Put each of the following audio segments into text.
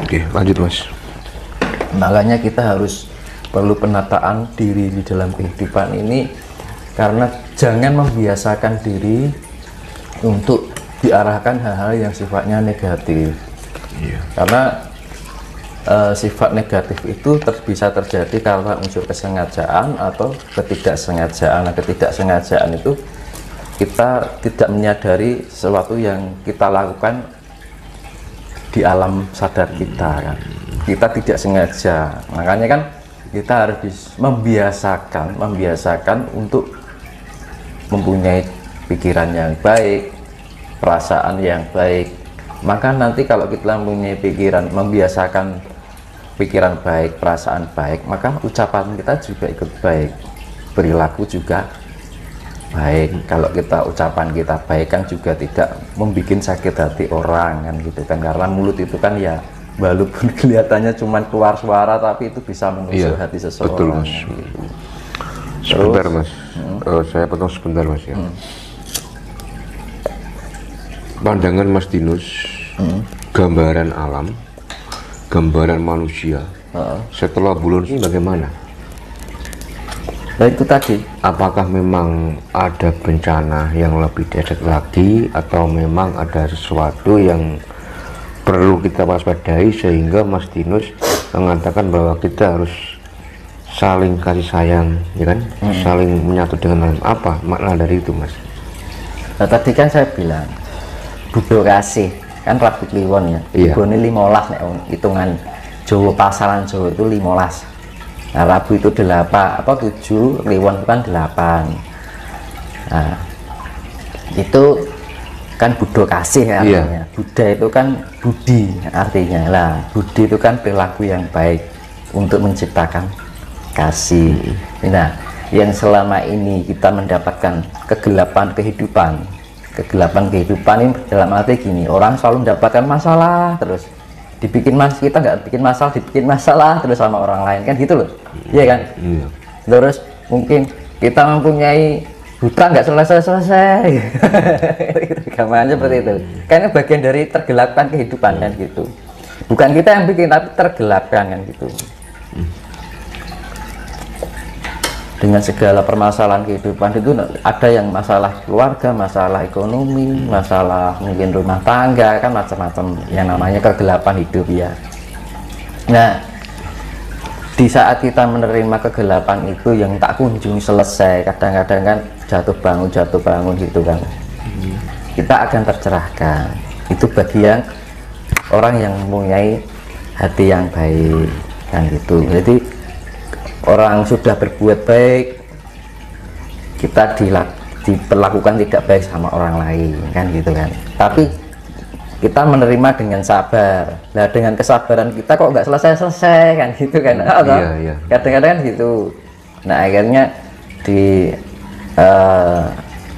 Oke, lanjut Mas. Makanya kita harus perlu penataan diri di dalam kehidupan ini, karena jangan membiasakan diri untuk diarahkan hal-hal yang sifatnya negatif. Iya. Karena sifat negatif itu bisa terjadi karena unsur kesengajaan atau ketidaksengajaan. Nah, ketidaksengajaan itu kita tidak menyadari sesuatu yang kita lakukan di alam sadar kita kan. Kita tidak sengaja, makanya kan kita harus membiasakan untuk mempunyai pikiran yang baik, perasaan yang baik. Maka nanti kalau kita mempunyai pikiran, membiasakan pikiran baik, perasaan baik, maka ucapan kita juga ikut baik, perilaku juga baik. Kalau kita ucapan kita baik kan juga tidak membuat sakit hati orang kan gitu kan, karena mulut itu kan ya walaupun kelihatannya cuma keluar suara tapi itu bisa menusuk hati seseorang. Betul Mas. Gitu. Sebentar Mas, saya potong sebentar Mas ya. Pandangan Mas Dinus, gambaran alam, gambaran manusia setelah bulan ini bagaimana? Nah itu tadi, apakah memang ada bencana yang lebih dahsyat lagi, atau memang ada sesuatu yang perlu kita waspadai sehingga Mas Dinus mengatakan bahwa kita harus saling kasih sayang, ya kan? Saling menyatu dengan alam. Apa makna dari itu Mas? Nah, tadi kan saya bilang Budo kasih kan Rabu Kliwon ya, ini 15 nih, hitungan Jawa, pasaran Jawa itu 15. Nah, Rabu itu 8, 7, Kliwon itu kan 8. Nah, itu kan Budo kasih ya, artinya. Buddha itu kan budi artinya lah. Budi itu kan perilaku yang baik untuk menciptakan kasih. Nah, yang selama ini kita mendapatkan kegelapan kehidupan ini dalam arti gini, orang selalu mendapatkan masalah terus, kita nggak bikin masalah terus sama orang lain kan gitu loh, iya kan? Terus mungkin kita mempunyai hutang nggak selesai gambarnya seperti itu, karena bagian dari tergelapkan kehidupan kan gitu, bukan kita yang bikin tapi tergelapkan kan gitu. Dengan segala permasalahan kehidupan itu ada yang masalah keluarga, masalah ekonomi, masalah mungkin rumah tangga, kan macam-macam yang namanya kegelapan hidup ya. Nah, di saat kita menerima kegelapan itu yang tak kunjung selesai, kadang-kadang kan jatuh bangun gitu kan, kita akan tercerahkan. Itu bagian orang yang mempunyai hati yang baik kan gitu. Jadi orang sudah berbuat baik, kita diperlakukan tidak baik sama orang lain kan gitu kan, tapi kita menerima dengan sabar. Nah, dengan kesabaran kita kok nggak selesai kan gitu kan. Kadang-kadang kan gitu. Nah, akhirnya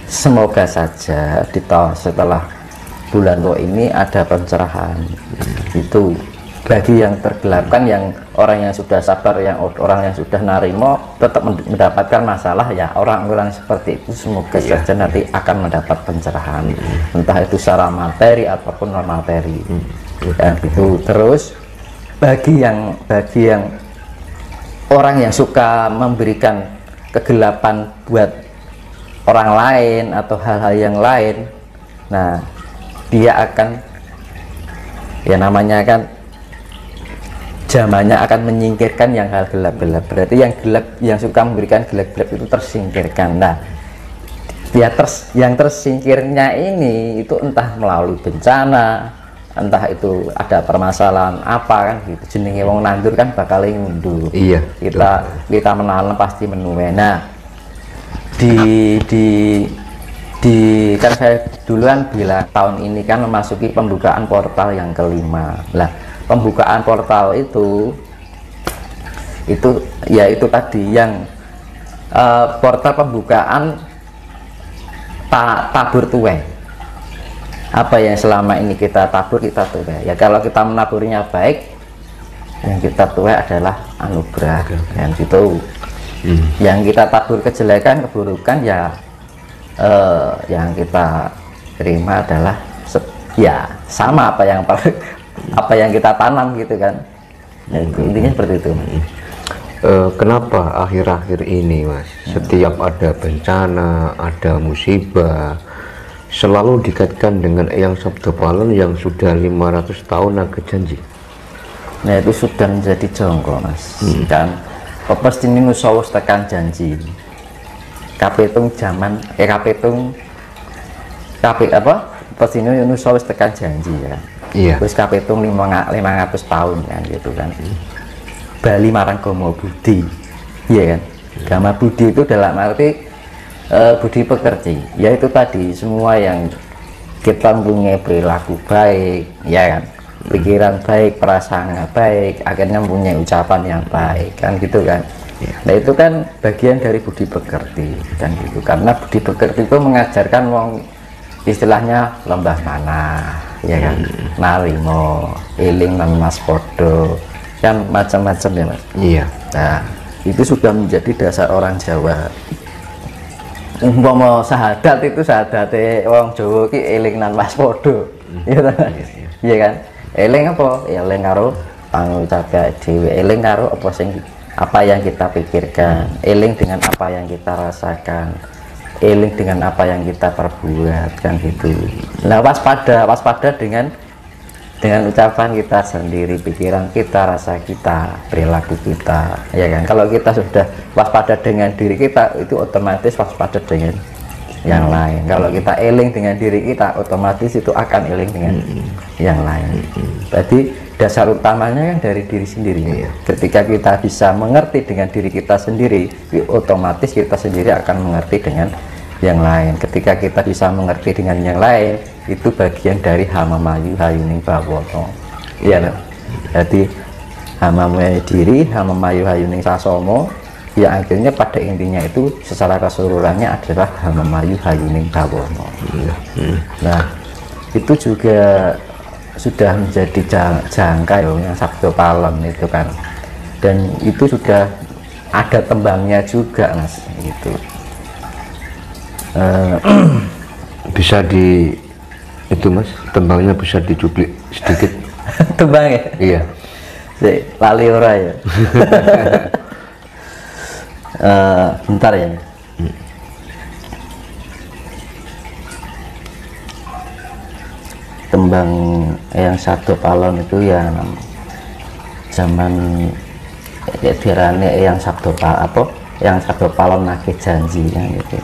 semoga saja setelah bulan Toh ini ada pencerahan itu bagi yang tergelapkan, yang orang yang sudah sabar, yang orang yang sudah narimo tetap mendapatkan masalah ya. Orang-orang seperti itu semoga saja nanti akan mendapat pencerahan, entah itu secara materi ataupun non materi dan itu. Terus bagi yang orang yang suka memberikan kegelapan buat orang lain atau hal-hal yang lain, nah dia akan, ya namanya kan zamannya akan menyingkirkan yang hal gelap-gelap. Berarti yang gelap, yang suka memberikan gelap-gelap itu tersingkirkan. Nah, yang tersingkirnya ini itu entah melalui bencana, entah itu ada permasalahan apa kan gitu. Jenenge wong nandur kan bakal ngundur. Iya. Kita menanam pasti menuai. Nah, kan saya duluan bilang tahun ini kan memasuki pembukaan portal yang kelima. Lah, pembukaan portal itu ya itu tadi yang portal pembukaan tabur tuai. Apa yang selama ini kita tabur, kita tuai. Ya kalau kita menaburnya baik, yang kita tuai adalah anugerah kan gitu. Yang kita tabur kejelekan, keburukan, ya yang kita terima adalah ya sama apa yang apa yang kita tanam gitu kan. Nah, intinya seperti itu. Kenapa akhir-akhir ini Mas, setiap ada bencana, ada musibah, selalu dikaitkan dengan Eyang Sabdo Palon yang sudah 500 tahun agak janji? Nah, itu sudah menjadi jongkok Mas. Kan pasti ini nusawus tekan janji. Kapitung zaman kapitung apa? Pasti ini nusawus tekan janji ya. Iya. Terus kapitung 500 tahun kan gitu kan. Bali marang Gama Budi, iya kan? Gama Budi itu dalam arti budi pekerti, yaitu tadi semua yang kita mempunyai perilaku baik, ya kan? Pikiran baik, prasangka baik, akhirnya mempunyai ucapan yang baik, kan gitu kan? Nah itu kan bagian dari budi pekerti, kan gitu. Karena budi pekerti itu mengajarkan wong istilahnya lembah mana, ya kan? Narimo, eling lan mas podo, kan macam-macam ya Mas. Iya. Nah itu sudah menjadi dasar orang Jawa. Umpama sahadat itu sahadate wong Jawa ki eling nan mas podo, iya kan? Eling apa? Eling karo pangucap dhewe, eling karo apa yang kita pikirkan, eling dengan apa yang kita rasakan, eling dengan apa yang kita perbuat, kan gitu. Nah waspada dengan ucapan kita sendiri, pikiran kita, rasa kita, perilaku kita, ya kan? Kalau kita sudah waspada dengan diri kita, itu otomatis waspada dengan yang lain. Kalau kita eling dengan diri kita, otomatis itu akan eling dengan yang lain. Jadi dasar utamanya kan dari diri sendiri. Ketika kita bisa mengerti dengan diri kita sendiri, otomatis kita sendiri akan mengerti dengan yang lain. Ketika kita bisa mengerti dengan yang lain, itu bagian dari Hamamayu Hayuning Bawono. Iya, jadi Hamamayu diri, Hamamayu Hayuning Sasomo, yang akhirnya pada intinya itu secara keseluruhannya adalah Hamamayu Hayuning Bawono. Nah, itu juga sudah menjadi jangka yang Sabdo Palon itu kan, dan itu sudah ada tembangnya juga Mas, gitu. Bisa itu Mas, tembangnya bisa dicuplik sedikit. Tembangnya? Iya. Lali ora ya. Bentar ya. Tembang yang Sabdo Palon itu yang zaman dirane yang Sabdo apa? Yang Sabdo Palon nagih janji yang gitu.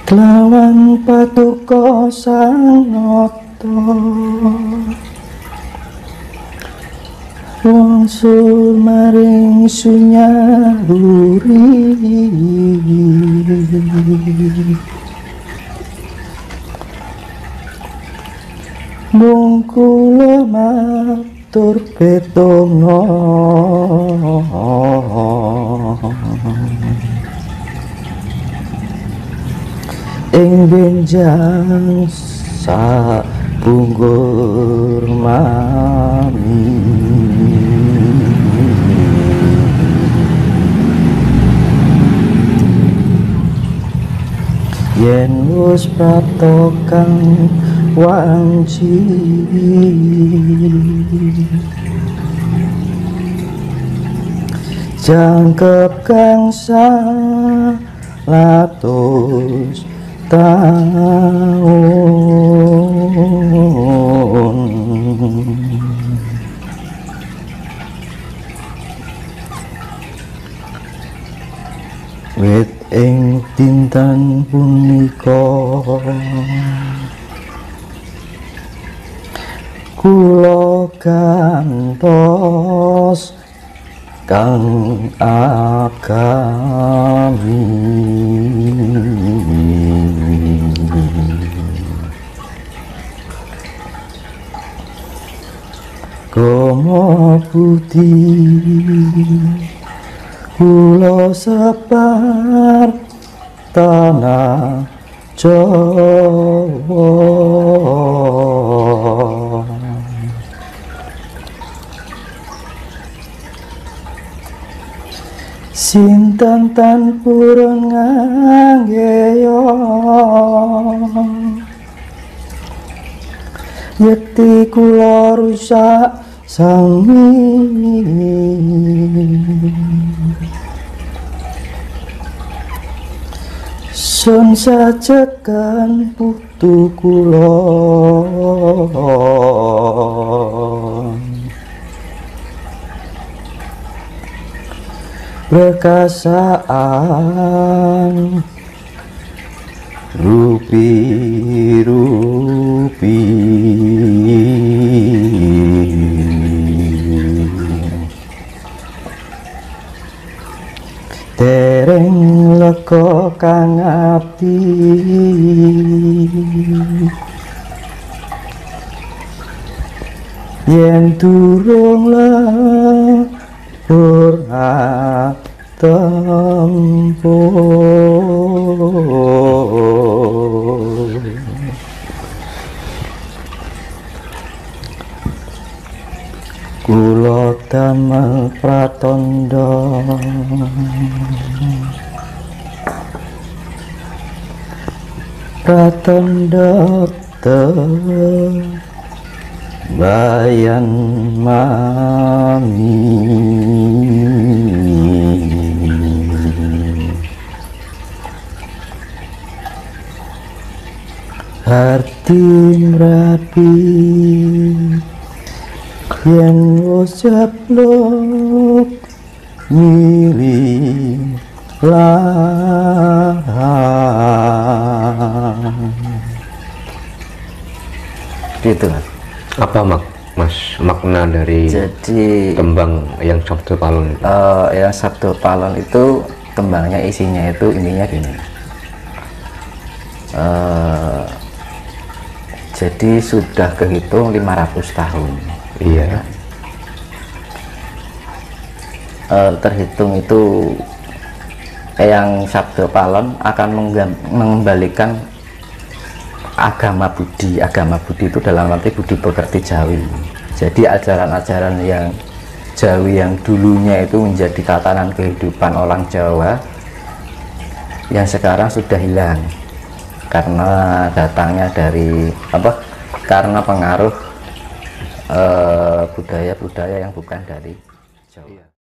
Lawan patuko sang noto wangsul maring sunyahuri mung kula matur petungno ing benjang sabunggur mami yen wis pratokan wanci jangkep kang salatus tahun wit ing dinten punika kula gantos kang agami Gama Budi kula sebar tanah Jawa sinten tan purun nganggeyo Yekti kula rusak sami sun sajekan putu kula berkasaan rupi-rupi dereng lega kang abdi yen durung lebur tempuh kula damel pratandha bayan mami hati rapi yen wis jablok milih gitu Mas. Apa makna dari jadi tembang yang Sabdo Palon itu? Yang Sabdo Palon itu tembangnya isinya itu intinya gini, jadi sudah kehitung 500 tahun. Iya. Terhitung itu yang Sabdo Palon akan mengembalikan agama Budi itu dalam arti budi pekerti Jawi. Jadi ajaran-ajaran yang Jawi yang dulunya itu menjadi tatanan kehidupan orang Jawa yang sekarang sudah hilang karena datangnya dari karena pengaruh budaya-budaya yang bukan dari Jawa.